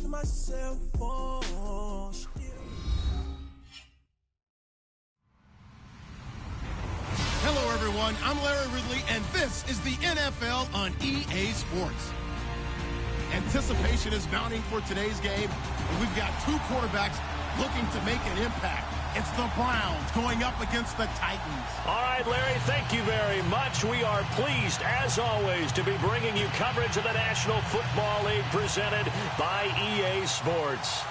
myself on. Hello, everyone. I'm Larry Ridley, and this is the NFL on EA Sports. Anticipation is mounting for today's game, and we've got two quarterbacks looking to make an impact. It's the Browns going up against the Titans. All right, Larry, thank you very much. We are pleased, as always, to be bringing you coverage of the National Football League presented by EA Sports.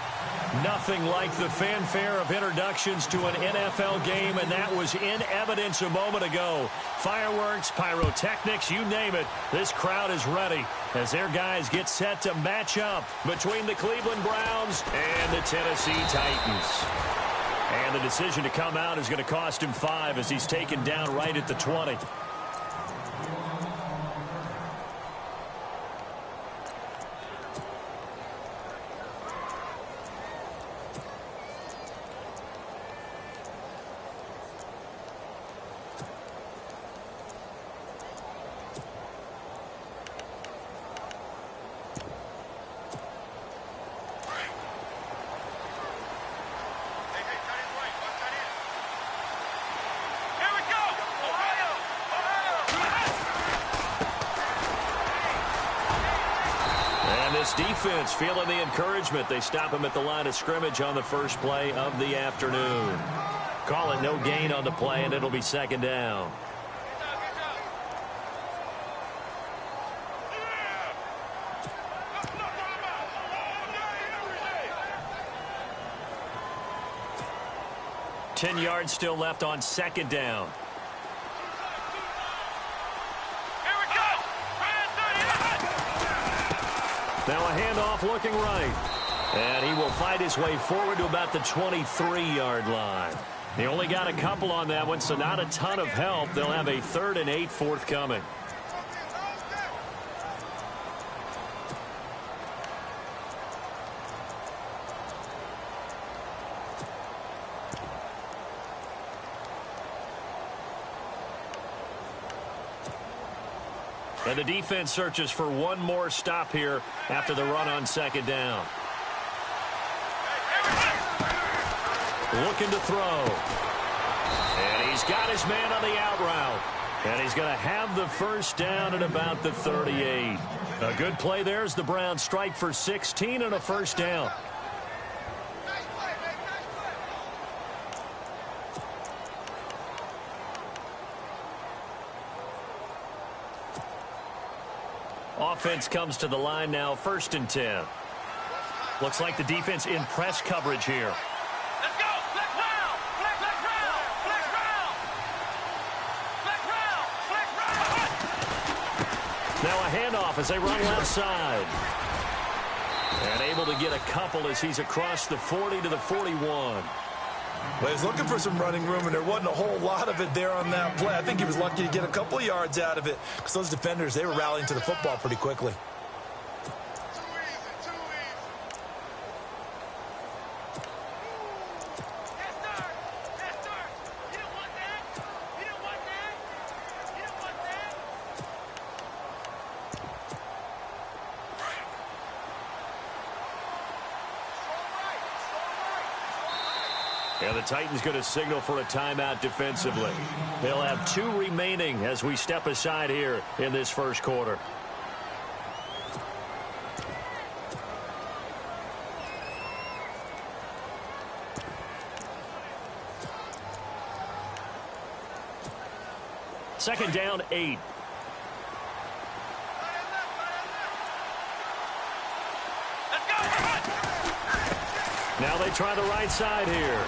Nothing like the fanfare of introductions to an NFL game, and that was in evidence a moment ago. Fireworks, pyrotechnics, you name it. This crowd is ready as their guys get set to match up between the Cleveland Browns and the Tennessee Titans. And the decision to come out is going to cost him 5 as he's taken down right at the 20. Defense feeling the encouragement. They stop him at the line of scrimmage on the first play of the afternoon. Call it no gain on the play, and it'll be second down. Ten yards still left on second down. Now a handoff looking right. And he will fight his way forward to about the 23-yard line. They only got a couple on that one, so not a ton of help. They'll have a 3rd and 8 forthcoming. And the defense searches for one more stop here after the run on second down. Looking to throw. And he's got his man on the out route. And he's going to have the first down at about the 38. A good play there as the Browns strike for 16 and a first down. Offense comes to the line now, 1st and 10. Looks like the defense in press coverage here. Let's go! Flex round! Flex round! Flex round! Flex round! Flex round! Now a handoff as they run left side. And able to get a couple as he's across the 40 to the 41. Well, he's looking for some running room, and there wasn't a whole lot of it there on that play. I think he was lucky to get a couple of yards out of it because those defenders, they were rallying to the football pretty quickly. And the Titans going to signal for a timeout defensively. They'll have 2 remaining as we step aside here in this first quarter. Second down, 8. Now they try the right side here.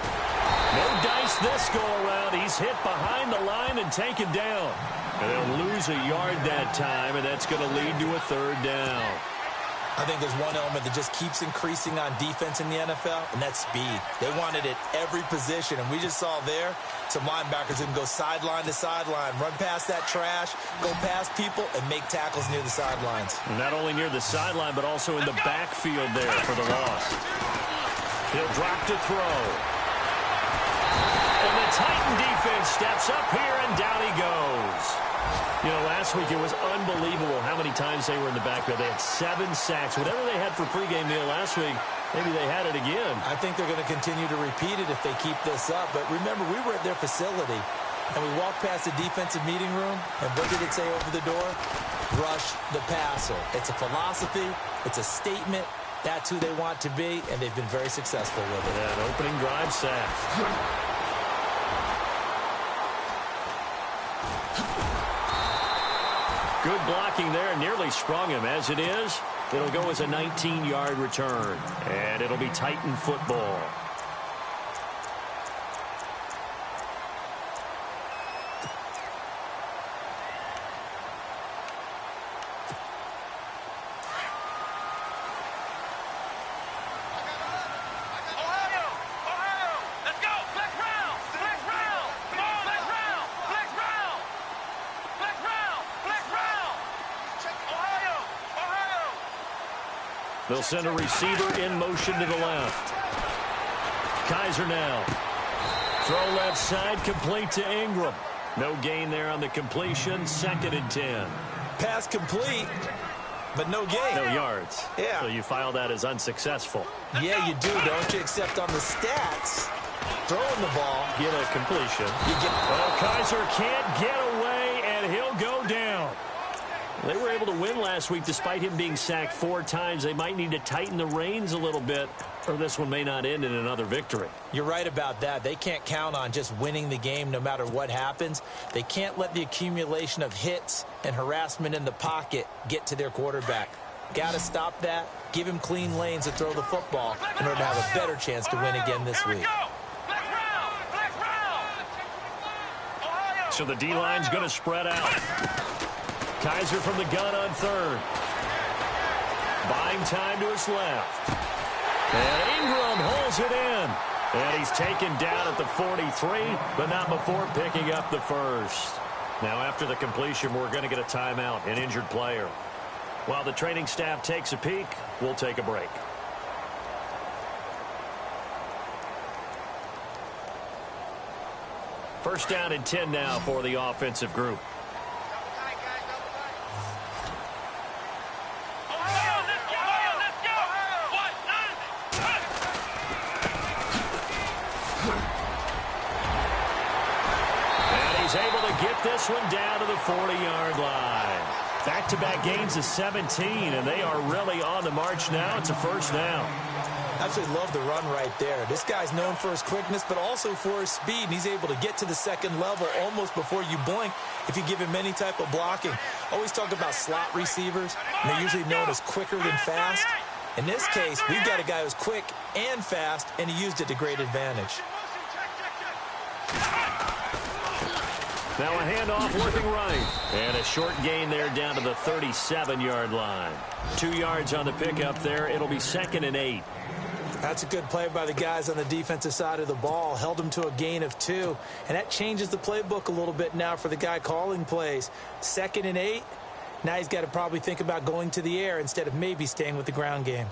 No dice this go-around. He's hit behind the line and taken down. And they'll lose a yard that time, and that's going to lead to a 3rd down. I think there's one element that just keeps increasing on defense in the NFL, and that's speed. They want it at every position, and we just saw there some linebackers who can go sideline to sideline, run past that trash, go past people, and make tackles near the sidelines. And not only near the sideline, but also in the backfield there for the loss. He'll drop to throw. And the Titan defense steps up here, and down he goes. You know, last week it was unbelievable how many times they were in the backfield. They had 7 sacks. Whatever they had for pregame meal last week, maybe they had it again. I think they're going to continue to repeat it if they keep this up. But remember, we were at their facility, and we walked past the defensive meeting room, and what did it say over the door? Rush the passer. It's a philosophy. It's a statement. That's who they want to be, and they've been very successful with it. An opening drive sack. Good blocking there, nearly sprung him. As it is, it'll go as a 19-yard return, and it'll be Titan football. They'll send a receiver in motion to the left. Kaiser now. Throw left side, complete to Ingram. No gain there on the completion. 2nd and 10. Pass complete, but no gain. No yards. Yeah. So you file that as unsuccessful. Yeah, you do, don't you? Except on the stats, throwing the ball. Get a completion. You get. Well, Kaiser can't get away, and he'll go down. They were able to win last week despite him being sacked 4 times. They might need to tighten the reins a little bit, or this one may not end in another victory. You're right about that. They can't count on just winning the game no matter what happens. They can't let the accumulation of hits and harassment in the pocket get to their quarterback. Got to stop that. Give him clean lanes to throw the football in order to have a better chance to win again this week. So the D-line's going to spread out. Kaiser from the gun on 3rd. Buying time to his left. And Ingram holds it in. And he's taken down at the 43, but not before picking up the first. Now after the completion, we're going to get a timeout, an injured player. While the training staff takes a peek, we'll take a break. First down and 10 now for the offensive group. Get this one down to the 40-yard line. Back-to-back gains of 17, and they are really on the march now. It's a first down. Absolutely love the run right there. This guy's known for his quickness, but also for his speed. And he's able to get to the second level almost before you blink if you give him any type of blocking. Always talk about slot receivers, and they're usually known as quicker than fast. In this case, we've got a guy who's quick and fast, and he used it to great advantage. Now a handoff working right. And a short gain there down to the 37-yard line. 2 yards on the pickup there. It'll be 2nd and 8. That's a good play by the guys on the defensive side of the ball. Held them to a gain of 2. And that changes the playbook a little bit now for the guy calling plays. 2nd and 8. Now he's got to probably think about going to the air instead of maybe staying with the ground game.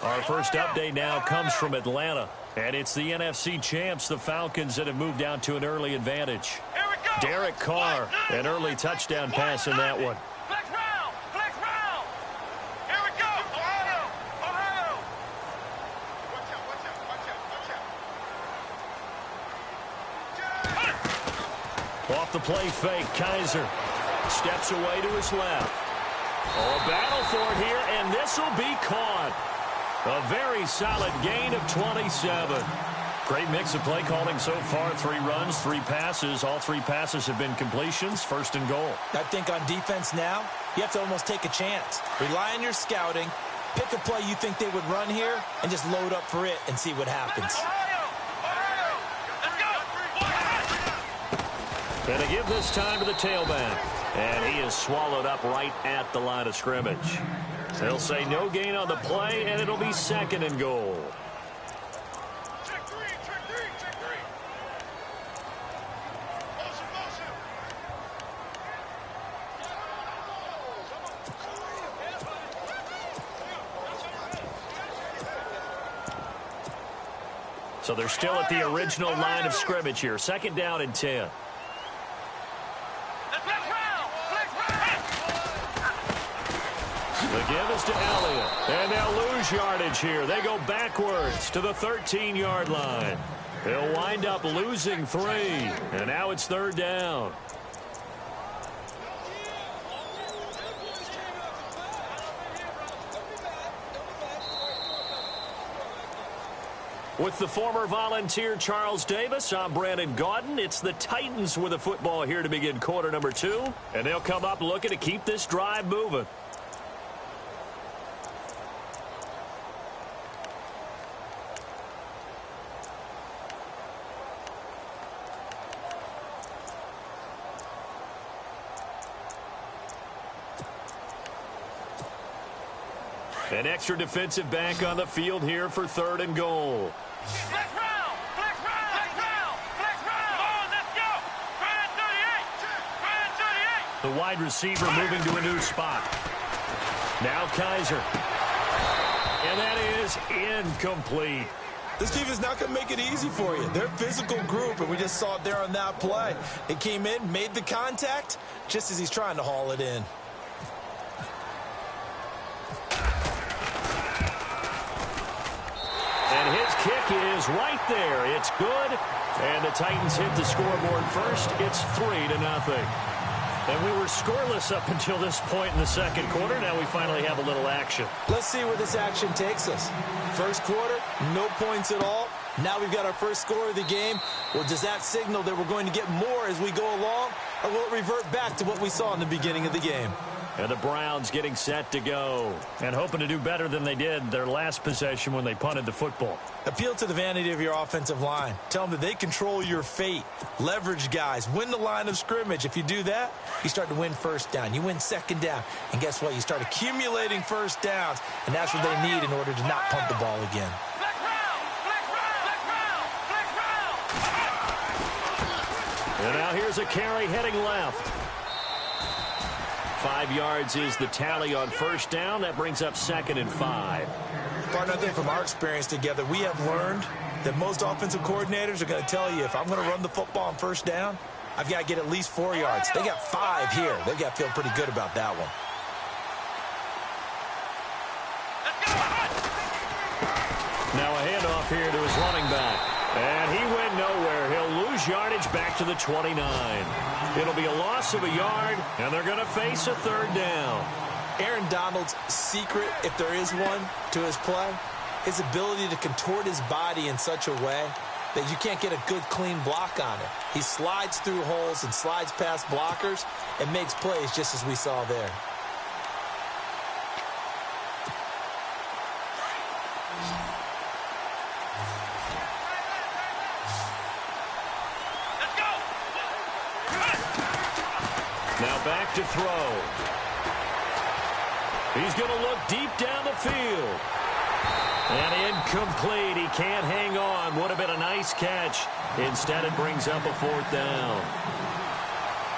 Our first update now comes from Atlanta. And it's the NFC champs, the Falcons, that have moved down to an early advantage. Derek Carr, an early touchdown pass in that one. Flex round! Flex round! Here we go! Ohio! Ohio! Watch out, watch out, watch out, watch out. Off the play fake, Kaiser steps away to his left. Oh, a battle for it here, and this will be caught. A very solid gain of 27. Great mix of play calling so far. 3 runs, 3 passes. All 3 passes have been completions. 1st and goal. I think on defense now, you have to almost take a chance. Rely on your scouting. Pick a play you think they would run here and just load up for it and see what happens. And they give this time to the tailback. And he is swallowed up right at the line of scrimmage. They'll say no gain on the play, and it'll be 2nd and goal. Check three, check three, check three. Motion, motion. So they're still at the original line of scrimmage here. 2nd down and 10. Let's give is to Elliott. And they'll lose yardage here. They go backwards to the 13-yard line. They'll wind up losing 3. And now it's 3rd down. With the former Volunteer Charles Davis, I'm Brandon Gaudin. It's the Titans with the football here to begin quarter number 2. And they'll come up looking to keep this drive moving. An extra defensive back on the field here for 3rd and goal. Flex round! Flex round! Flex round! Flex round! Come on, let's go! Grand 38! Grand 38! The wide receiver moving to a new spot. Now Kaiser. And that is incomplete. This team is not going to make it easy for you. They're a physical group, and we just saw it there on that play. It came in, made the contact, just as he's trying to haul it in. And his kick is right there. It's good. And the Titans hit the scoreboard first. It's 3-0. And we were scoreless up until this point in the second quarter. Now we finally have a little action. Let's see where this action takes us. First quarter, no points at all. Now we've got our first score of the game. Well, does that signal that we're going to get more as we go along? Or will it revert back to what we saw in the beginning of the game? And the Browns getting set to go. And hoping to do better than they did their last possession when they punted the football. Appeal to the vanity of your offensive line. Tell them that they control your fate. Leverage guys. Win the line of scrimmage. If you do that, you start to win first down. You win second down. And guess what? You start accumulating first downs. And that's what they need in order to not punt the ball again. Flex round! Flex round! Flex round! Flex round! And now here's a carry heading left. 5 yards is the tally on first down. That brings up 2nd and 5. Partner, I think from our experience together, we have learned that most offensive coordinators are going to tell you, if I'm going to run the football on first down, I've got to get at least 4 yards. They got 5 here. They've got to feel pretty good about that one. Now a handoff here to his running back. And he went nowhere. He'll lose yardage back to the 29. It'll be a loss of a yard, and they're going to face a 3rd down. Aaron Donald's secret, if there is one, to his play, his ability to contort his body in such a way that you can't get a good, clean block on it. He slides through holes and slides past blockers and makes plays just as we saw there. Now back to throw. He's going to look deep down the field. And incomplete. He can't hang on. Would have been a nice catch. Instead, it brings up a 4th down.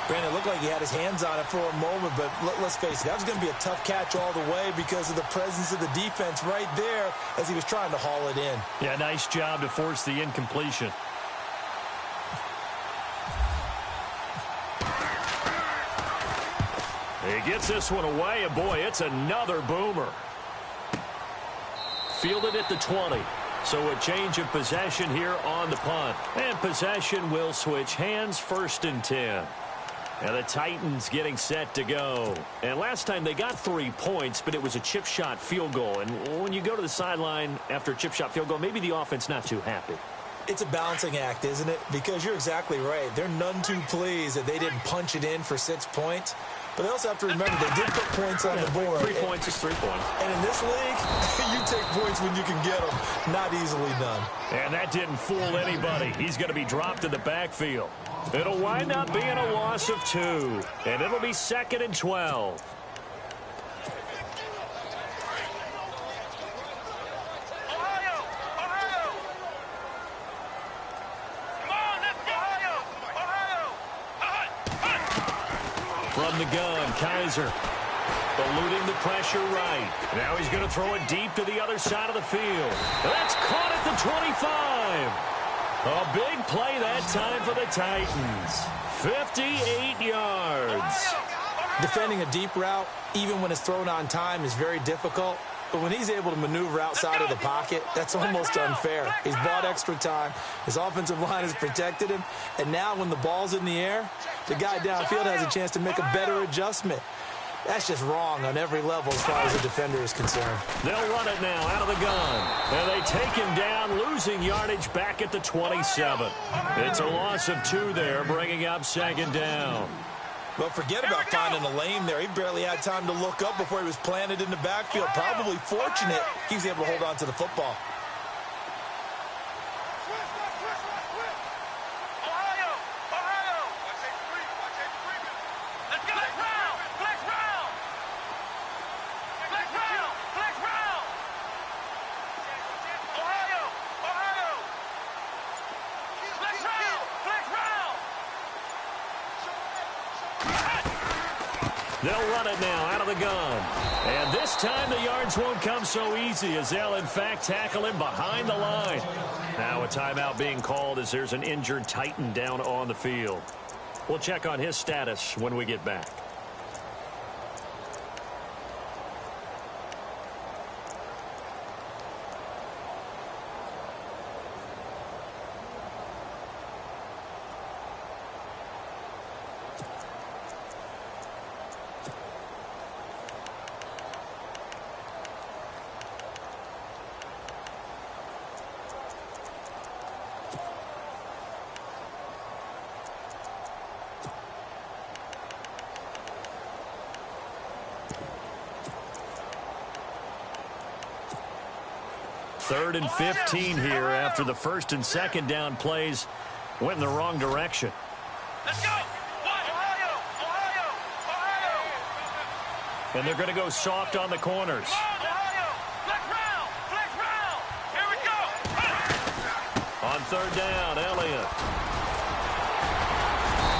Brandon, it looked like he had his hands on it for a moment, but let's face it, that was going to be a tough catch all the way because of the presence of the defense right there as he was trying to haul it in. Yeah, nice job to force the incompletion. He gets this one away, and boy, it's another boomer. Fielded at the 20. So a change of possession here on the punt. And possession will switch hands, 1st and 10. And the Titans getting set to go. And last time they got 3 points, but it was a chip shot field goal. And when you go to the sideline after a chip shot field goal, maybe the offense not too happy. It's a balancing act, isn't it? Because you're exactly right. They're none too pleased that they didn't punch it in for 6 points. But they also have to remember they did put points on the board. 3 points is 3 points. And in this league, you take points when you can get them. Not easily done. And that didn't fool anybody. He's going to be dropped in the backfield. It'll wind up being a loss of 2. And it'll be 2nd and 12. From the gun, Kaiser eluding the pressure right. Now he's going to throw it deep to the other side of the field. That's caught at the 25. A big play that time for the Titans. 58 yards. Defending a deep route, even when it's thrown on time, is very difficult. But when he's able to maneuver outside of the pocket, that's almost unfair. He's bought extra time. His offensive line has protected him. And now when the ball's in the air, the guy downfield has a chance to make a better adjustment. That's just wrong on every level as far as the defender is concerned. They'll run it now out of the gun. And they take him down, losing yardage back at the 27. It's a loss of 2 there, bringing up 2nd down. Well, forget about finding a lane there. He barely had time to look up before he was planted in the backfield. Probably fortunate he was able to hold on to the football. They'll run it now out of the gun. And this time the yards won't come so easy as they'll, in fact, tackle him behind the line. Now a timeout being called as there's an injured Titan down on the field. We'll check on his status when we get back. Third and 15 here after the 1st and 2nd down plays went in the wrong direction. Let's go! Ohio! And they're going to go soft on the corners. Ohio! Flex round! Here we go! On 3rd down, Elliott.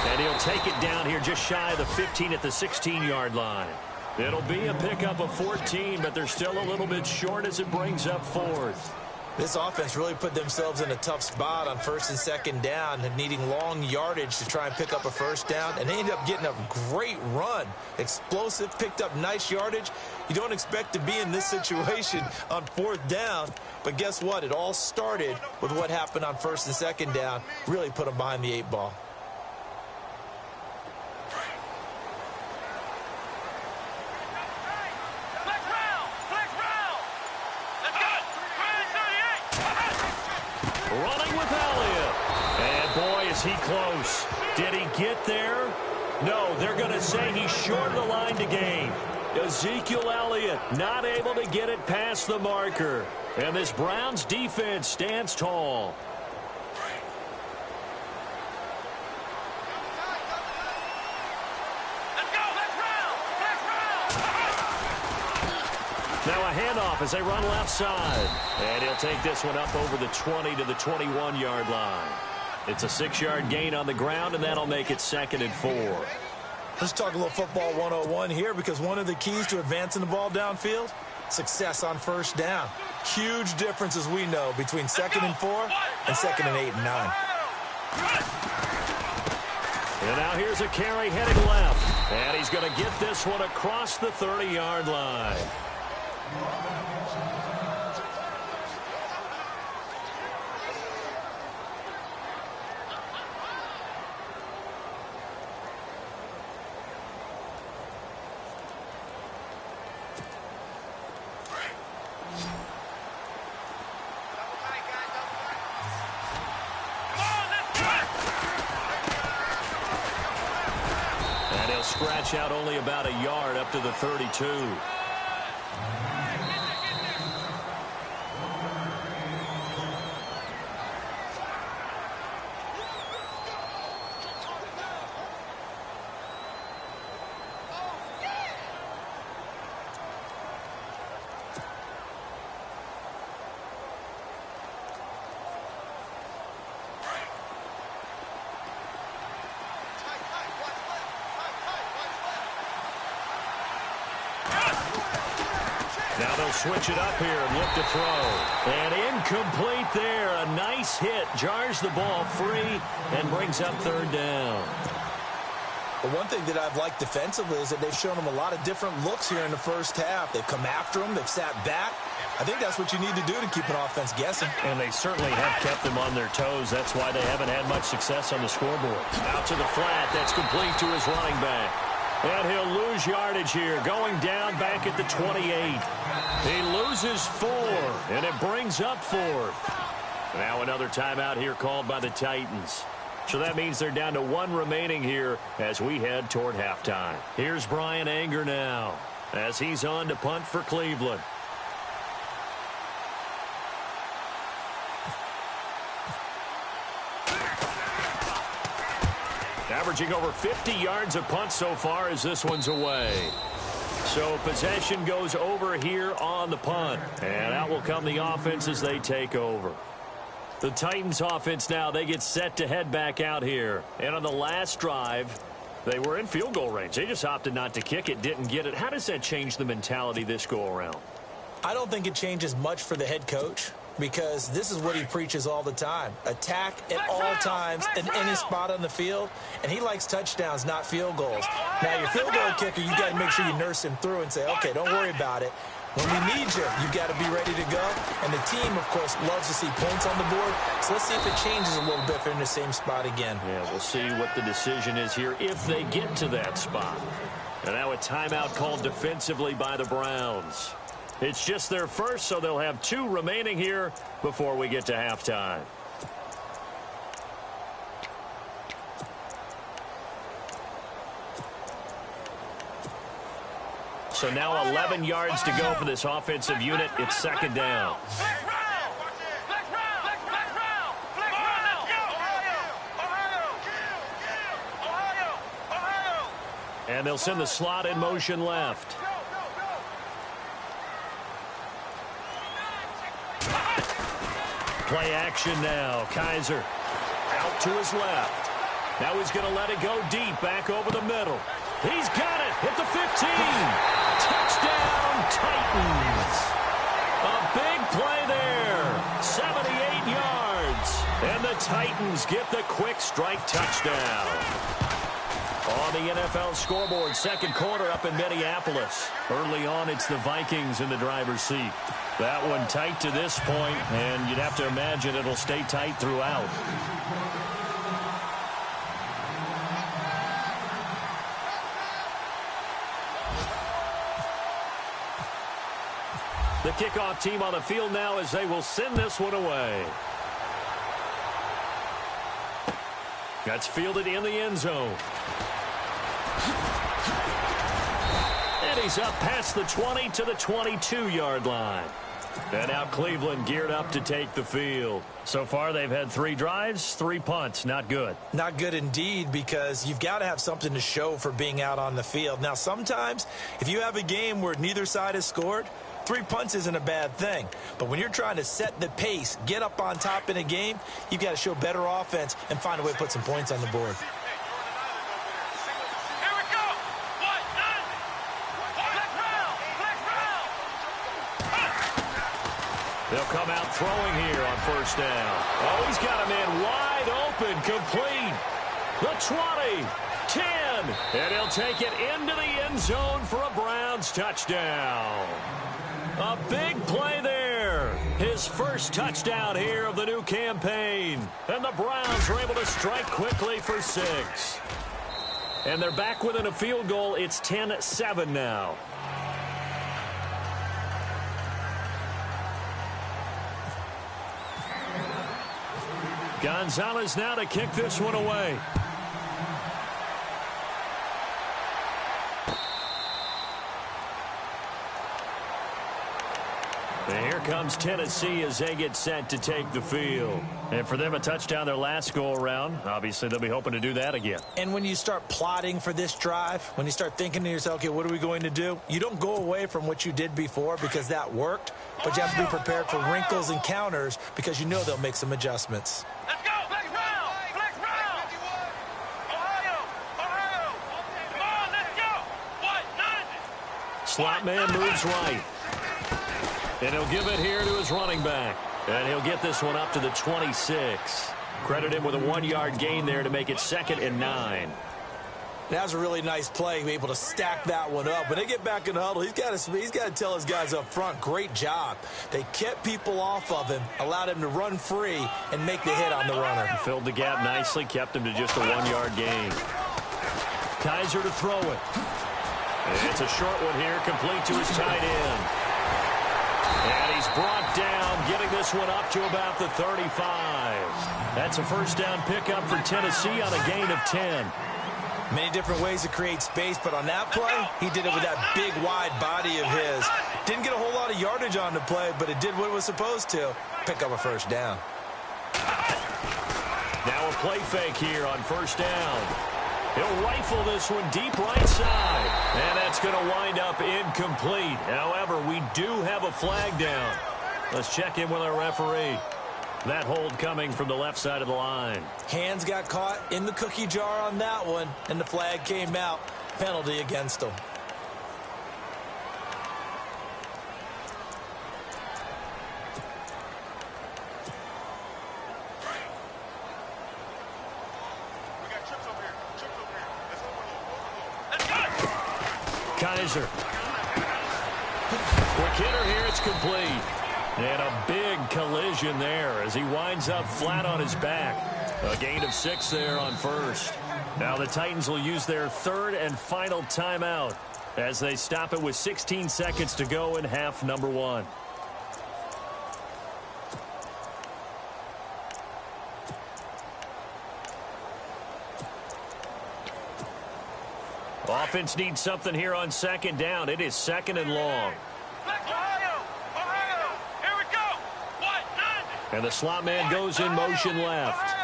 And he'll take it down here just shy of the 15 at the 16-yard line. It'll be a pickup of 14, but they're still a little bit short as it brings up 4th. This offense really put themselves in a tough spot on 1st and 2nd down, needing long yardage to try and pick up a 1st down, and they ended up getting a great run. Explosive, picked up nice yardage. You don't expect to be in this situation on 4th down, but guess what? It all started with what happened on 1st and 2nd down. Really put them behind the 8 ball. Running with Elliott. And boy, is he close. Did he get there? No, they're going to say he's short of the line to gain. Ezekiel Elliott not able to get it past the marker. And this Browns defense stands tall. Now a handoff as they run left side. And he'll take this one up over the 20 to the 21-yard line. It's a 6-yard gain on the ground, and that'll make it 2nd and 4. Let's talk a little football 101 here, because one of the keys to advancing the ball downfield, success on 1st down. Huge difference, as we know, between 2nd and 4 and 2nd and 8 and 9. And now here's a carry heading left. And he's going to get this one across the 30-yard line. And he'll scratch out only about a yard up to the 32. Now they'll switch it up here and look to throw. And incomplete there. A nice hit. Jars the ball free and brings up 3rd down. But one thing that I've liked defensively is that they've shown them a lot of different looks here in the first half. They've come after them. They've sat back. I think that's what you need to do to keep an offense guessing. And they certainly have kept them on their toes. That's why they haven't had much success on the scoreboard. Out to the flat. That's complete to his running back. And he'll lose yardage here, going down back at the 28. He loses 4, and it brings up 4th. Now another timeout here called by the Titans. So that means they're down to 1 remaining here as we head toward halftime. Here's Brian Anger now as he's on to punt for Cleveland. Averaging over 50 yards a punt so far as this one's away. So possession goes over here on the punt. And out will come the offense as they take over. The Titans offense now, they get set to head back out here. And on the last drive, they were in field goal range. They just opted not to kick it, didn't get it. How does that change the mentality this go around? I don't think it changes much for the head coach, because this is what he preaches all the time. Attack at all times in any spot on the field, and he likes touchdowns, not field goals. Now, your field goal kicker, you got to make sure you nurse him through and say, okay, don't worry about it. When we need you, you got to be ready to go. And the team, of course, loves to see points on the board. So let's see if it changes a little bit if they're in the same spot again. Yeah, we'll see what the decision is here if they get to that spot. And now a timeout called defensively by the Browns. It's just their first, so they'll have 2 remaining here before we get to halftime. So now 11 yards to go for this offensive unit. It's second down. And they'll send the slot in motion left. Play action now. Kaiser out to his left. Now he's going to let it go deep back over the middle. He's got it at the 15. Touchdown, Titans. A big play there. 78 yards. And the Titans get the quick strike touchdown. On the NFL scoreboard, second quarter up in Minneapolis. Early on, it's the Vikings in the driver's seat. That one tight to this point, and you'd have to imagine it'll stay tight throughout. The kickoff team on the field now as they will send this one away. That's fielded in the end zone. And he's up past the 20 to the 22-yard line. And now Cleveland geared up to take the field. So far, they've had 3 drives, 3 punts. Not good. Not good indeed, because you've got to have something to show for being out on the field. Now, sometimes, if you have a game where neither side has scored, 3 punts isn't a bad thing. But when you're trying to set the pace, get up on top in a game, you've got to show better offense and find a way to put some points on the board. They'll come out throwing here on first down. Oh, he's got a man wide open, complete. The 20, 10, and he'll take it into the end zone for a Browns touchdown. A big play there. His first touchdown here of the new campaign. And the Browns are able to strike quickly for 6. And they're back within a field goal. It's 10-7 now. Gonzalez now to kick this one away. And here comes Tennessee as they get set to take the field. And for them, a touchdown their last go-around. Obviously, they'll be hoping to do that again. And when you start plotting for this drive, when you start thinking to yourself, okay, what are we going to do? You don't go away from what you did before because that worked, but you have to be prepared for wrinkles and counters because you know they'll make some adjustments. Let's go! Flex round! Flex round! Ohio! Ohio! Come on, let's go! 1-9! Slot man moves right. And he'll give it here to his running back. And he'll get this one up to the 26. Credit him with a 1-yard gain there to make it 2nd and 9. That was a really nice play, able to stack that one up. When they get back in the huddle, he's got to tell his guys up front, great job. They kept people off of him, allowed him to run free and make the hit on the runner. He filled the gap nicely, kept him to just a 1-yard gain. Kaiser to throw it. It's a short one here, complete to his tight end. And he's brought down, getting this one up to about the 35. That's a first down pickup for Tennessee on a gain of 10. Many different ways to create space, but on that play, he did it with that big, wide body of his. Didn't get a whole lot of yardage on the play, but it did what it was supposed to, pick up a first down. Now a play fake here on first down. He'll rifle this one deep right side, and that's going to wind up incomplete. However, we do have a flag down. Let's check in with our referee. That hold coming from the left side of the line. Hands got caught in the cookie jar on that one, and the flag came out. Penalty against him. We got trips over here. Let's go. Kaiser. Quick hitter here. It's complete. And a big collision there as he winds up flat on his back. A gain of 6 there on first. Now the Titans will use their third and final timeout as they stop it with 16 seconds to go in half number 1. Offense needs something here on second down. It is second and long. And the slot man goes in motion left.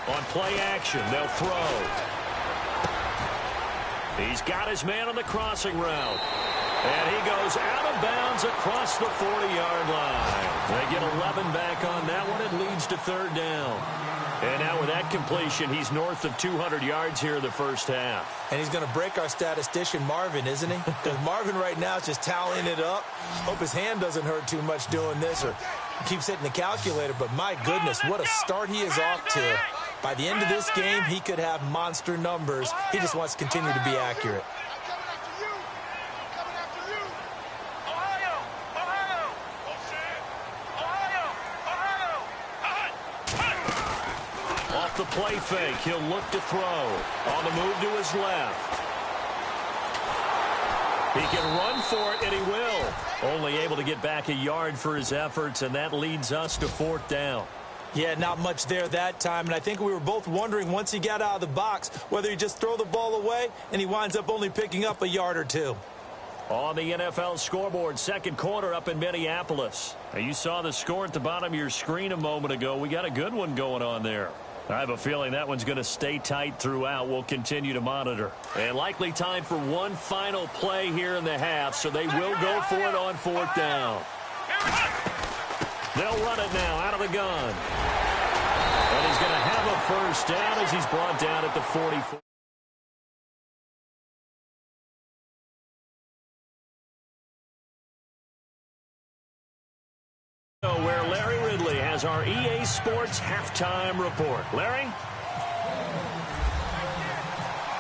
On play action, they'll throw. He's got his man on the crossing route. And he goes out of bounds across the 40-yard line. They get 11 back on that one. It leads to third down. And now with that completion, he's north of 200 yards here in the first half. And he's going to break our statistician, Marvin, isn't he? Because Marvin right now is just tallying it up. Hope his hand doesn't hurt too much doing this or keeps hitting the calculator. But my goodness, what a start he is off to. By the end of this game, he could have monster numbers. He just wants to continue to be accurate. The play fake. He'll look to throw. On the move to his left. He can run for it, and he will. Only able to get back a yard for his efforts, and that leads us to fourth down. Yeah, not much there that time, and I think we were both wondering once he got out of the box whether he just throw the ball away, and he winds up only picking up a yard or two. On the NFL scoreboard, second quarter up in Minneapolis. Now, you saw the score at the bottom of your screen a moment ago. We got a good one going on there. I have a feeling that one's going to stay tight throughout. We'll continue to monitor. And likely time for one final play here in the half, so they will go for it on fourth down. They'll run it now out of the gun. And he's going to have a first down as he's brought down at the 44. Where Larry Ridley has our EA Sports halftime report. Larry?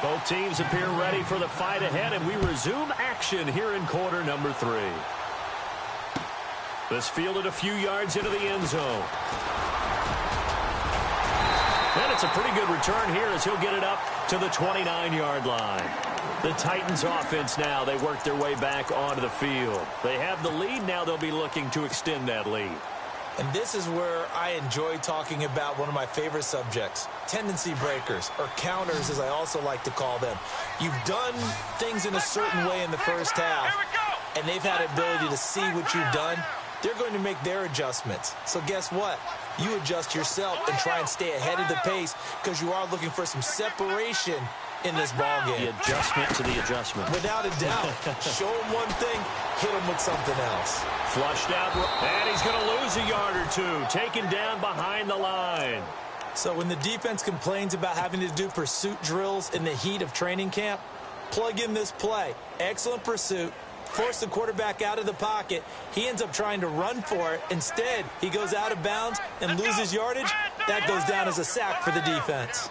Both teams appear ready for the fight ahead, and we resume action here in quarter number 3. This fielded a few yards into the end zone. And it's a pretty good return here as he'll get it up to the 29-yard line. The Titans offense now, they work their way back onto the field. They have the lead. Now they'll be looking to extend that lead. And this is where I enjoy talking about one of my favorite subjects, tendency breakers, or counters as I also like to call them. You've done things in a certain way in the first half, and they've had the ability to see what you've done. They're going to make their adjustments. So guess what? You adjust yourself and try and stay ahead of the pace because you are looking for some separation in this ball game. The adjustment to the adjustment. Without a doubt. Show him one thing, hit him with something else. Flushed out, and he's going to lose a yard or two. Taken down behind the line. So when the defense complains about having to do pursuit drills in the heat of training camp, plug in this play. Excellent pursuit, force the quarterback out of the pocket. He ends up trying to run for it. Instead, he goes out of bounds and loses yardage. That goes down as a sack for the defense.